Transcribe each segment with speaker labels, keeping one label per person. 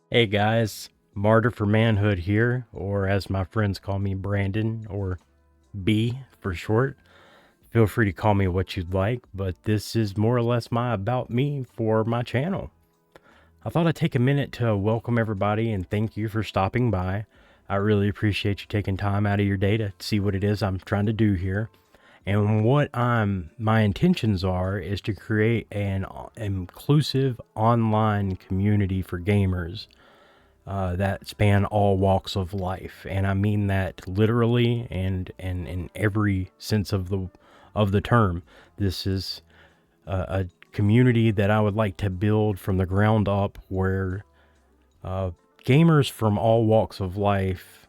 Speaker 1: Hey guys, Martyr for Manhood here, or as my friends call me, Brandon, or B for short. Feel free to call me what you'd like, but this is more or less my about me for my channel. I thought I'd take a minute to welcome everybody and thank you for stopping by. I really appreciate you taking time out of your day to see what it is I'm trying to do here. And what my intentions are is to create an inclusive online community for gamers that span all walks of life, and I mean that literally and in every sense of the term. This is a community that I would like to build from the ground up, where gamers from all walks of life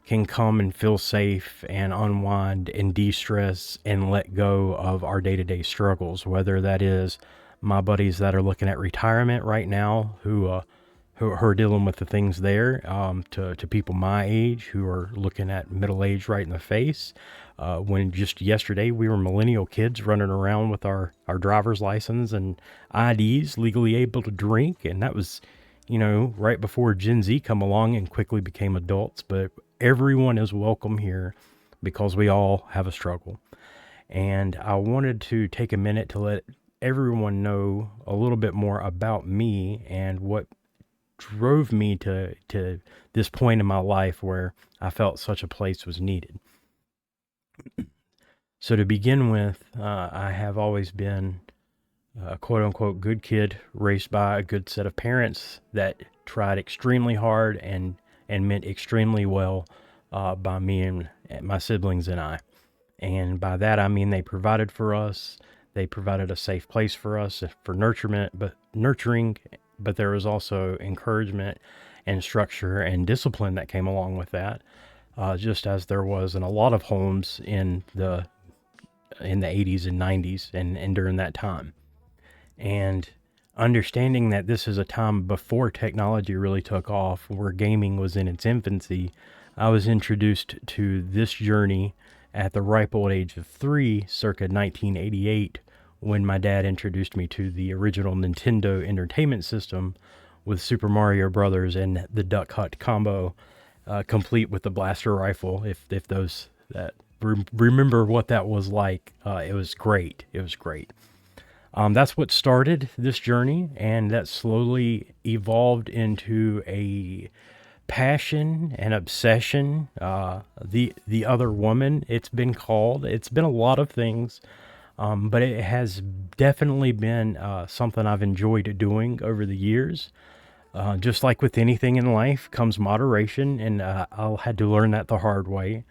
Speaker 1: can come and feel safe and unwind and de-stress and let go of our day-to-day struggles, whether that is my buddies that are looking at retirement right now, who are dealing with the things there, to people my age who are looking at middle age right in the face. When just yesterday we were millennial kids running around with our driver's license and IDs, legally able to drink, and that was, right before Gen Z come along and quickly became adults. But everyone is welcome here because we all have a struggle. And I wanted to take a minute to let everyone know a little bit more about me and what drove me to this point in my life where I felt such a place was needed. So to begin with, I have always been a quote unquote good kid raised by a good set of parents that tried extremely hard and meant extremely well by me and my siblings and I. And by that I mean they provided for us. They provided a safe place for us for nurturing, but there was also encouragement and structure and discipline that came along with that. Just as there was in a lot of homes in the 80s and 90s and during that time. And understanding that this is a time before technology really took off, where gaming was in its infancy, I was introduced to this journey at the ripe old age of 3, circa 1988, when my dad introduced me to the original Nintendo Entertainment System with Super Mario Brothers and the Duck Hunt combo, complete with the blaster rifle. If those that remember what that was like, it was great. It was great. That's what started this journey, and that slowly evolved into a passion and obsession. The other woman, it's been called. It's been a lot of things, but it has definitely been something I've enjoyed doing over the years. Just like with anything in life, comes moderation, and I had to learn that the hard way.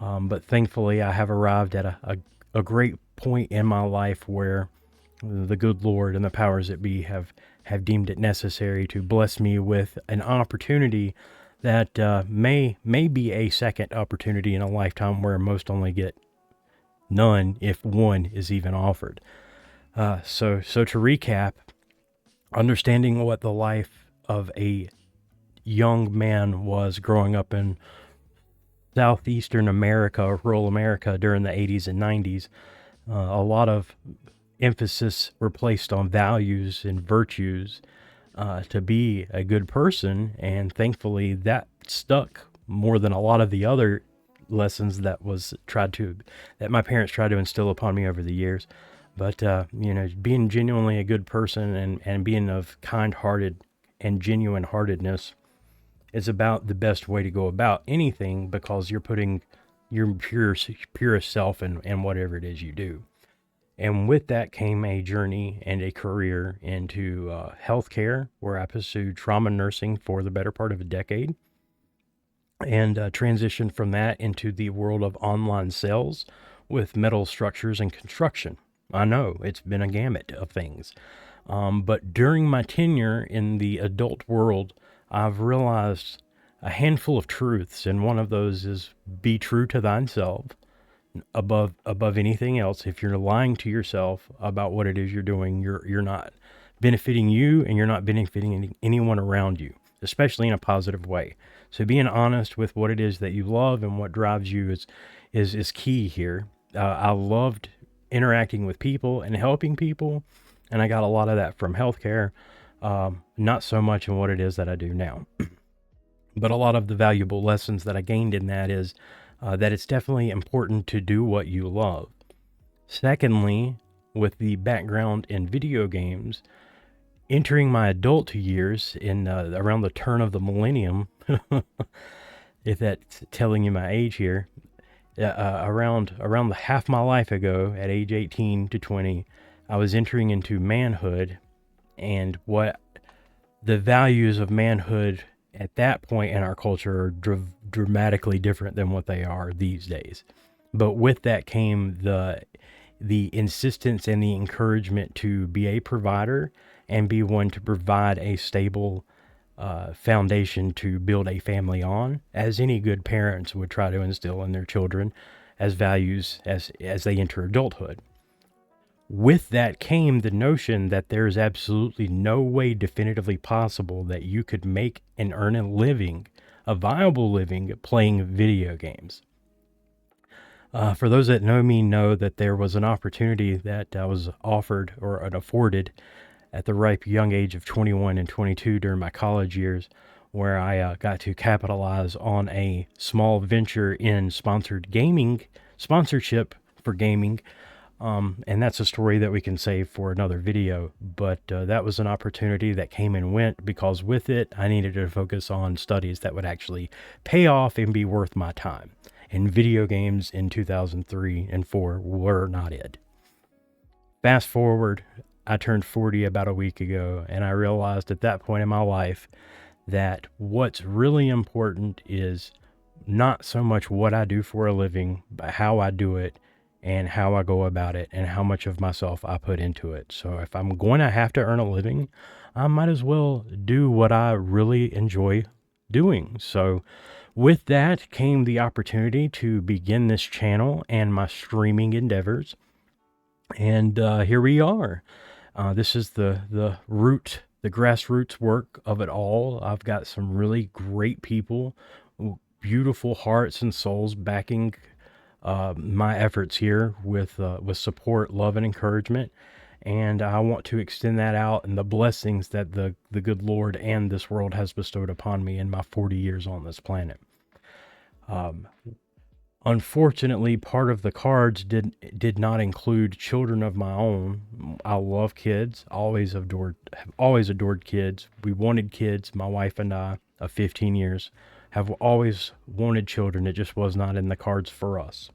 Speaker 1: But thankfully, I have arrived at a great point in my life where the good Lord and the powers that be have deemed it necessary to bless me with an opportunity that may be a second opportunity in a lifetime, where most only get none if one is even offered. So to recap, understanding what the life of a young man was growing up in southeastern America, rural America during the 80s and 90s, a lot of emphasis were placed on values and virtues to be a good person, and thankfully that stuck more than a lot of the other lessons that my parents tried to instill upon me over the years. But being genuinely a good person and being of kind-hearted and genuine heartedness is about the best way to go about anything, because you're putting your purest self in whatever it is you do. And with that came a journey and a career into healthcare, where I pursued trauma nursing for the better part of a decade, and transitioned from that into the world of online sales with metal structures and construction. I know it's been a gamut of things. But during my tenure in the adult world, I've realized a handful of truths, and one of those is be true to thyself above anything else. If you're lying to yourself about what it is you're doing, you're not benefiting you, and you're not benefiting anyone around you, especially in a positive way. So being honest with what it is that you love and what drives you is key here. I loved interacting with people and helping people, and I got a lot of that from healthcare. Not so much in what it is that I do now. But a lot of the valuable lessons that I gained in that is that it's definitely important to do what you love. Secondly, with the background in video games, entering my adult years in around the turn of the millennium, if that's telling you my age here, around the half my life ago, at age 18 to 20, I was entering into manhood, and what the values of manhood at that point in our culture are dramatically different than what they are these days. But with that came the insistence and the encouragement to be a provider and be one to provide a stable foundation to build a family on, as any good parents would try to instill in their children as values as they enter adulthood. With that came the notion that there is absolutely no way definitively possible that you could make and earn a living, a viable living, playing video games. For those that know me know that there was an opportunity that I was offered or afforded at the ripe young age of 21 and 22 during my college years, where I got to capitalize on a small venture in sponsorship for gaming. And that's a story that we can save for another video, but that was an opportunity that came and went, because with it, I needed to focus on studies that would actually pay off and be worth my time. And video games in 2003 and 4 were not it. Fast forward, I turned 40 about a week ago, and I realized at that point in my life that what's really important is not so much what I do for a living, but how I do it and how I go about it and how much of myself I put into it. So if I'm going to have to earn a living, I might as well do what I really enjoy doing. So with that came the opportunity to begin this channel and my streaming endeavors. And here we are. This is the grassroots work of it all. I've got some really great people, beautiful hearts and souls backing my efforts here with support, love, and encouragement. And I want to extend that out and the blessings that the good Lord and this world has bestowed upon me in my 40 years on this planet. Unfortunately, part of the cards did not include children of my own. I love kids, have always adored kids. We wanted kids, my wife and I, of 15 years, have always wanted children. It just was not in the cards for us.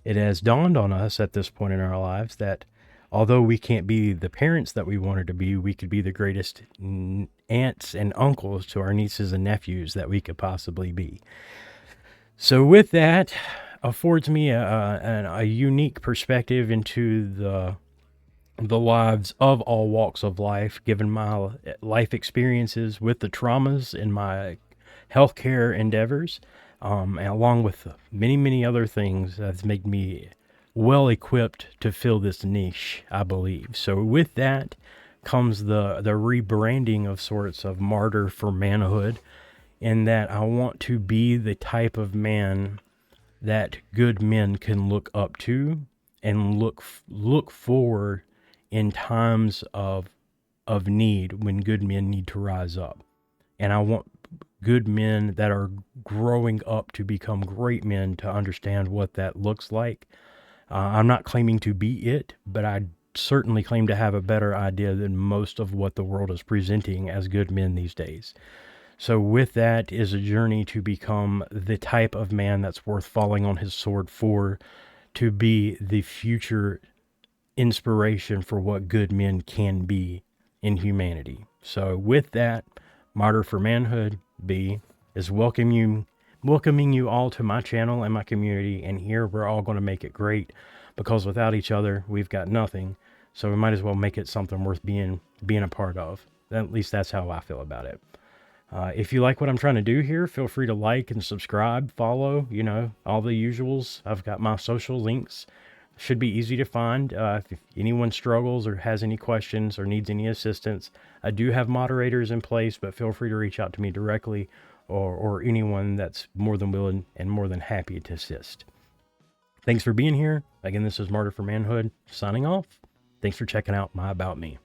Speaker 1: It has dawned on us at this point in our lives that although we can't be the parents that we wanted to be, we could be the greatest aunts and uncles to our nieces and nephews that we could possibly be. So with that, affords me a unique perspective into the lives of all walks of life, given my life experiences with the traumas in my healthcare endeavors, and along with many, many other things that's made me well equipped to fill this niche, I believe. So with that comes the rebranding of sorts of Martyr for Manhood, in that I want to be the type of man that good men can look up to and look forward in times of need, when good men need to rise up. And I want good men that are growing up to become great men to understand what that looks like. I'm not claiming to be it, but I certainly claim to have a better idea than most of what the world is presenting as good men these days. So with that is a journey to become the type of man that's worth falling on his sword for, to be the future inspiration for what good men can be in humanity. So with that, Martyr for Manhood B is welcoming you all to my channel and my community, and here we're all going to make it great, because without each other we've got nothing. So we might as well make it something worth being a part of. At least that's how I feel about it. If you like what I'm trying to do here, feel free to like and subscribe, follow, all the usuals. I've got my social links. Should be easy to find. If anyone struggles or has any questions or needs any assistance, I do have moderators in place, but feel free to reach out to me directly, or anyone that's more than willing and more than happy to assist. Thanks for being here. Again, this is Martyr for Manhood, signing off. Thanks for checking out my About Me.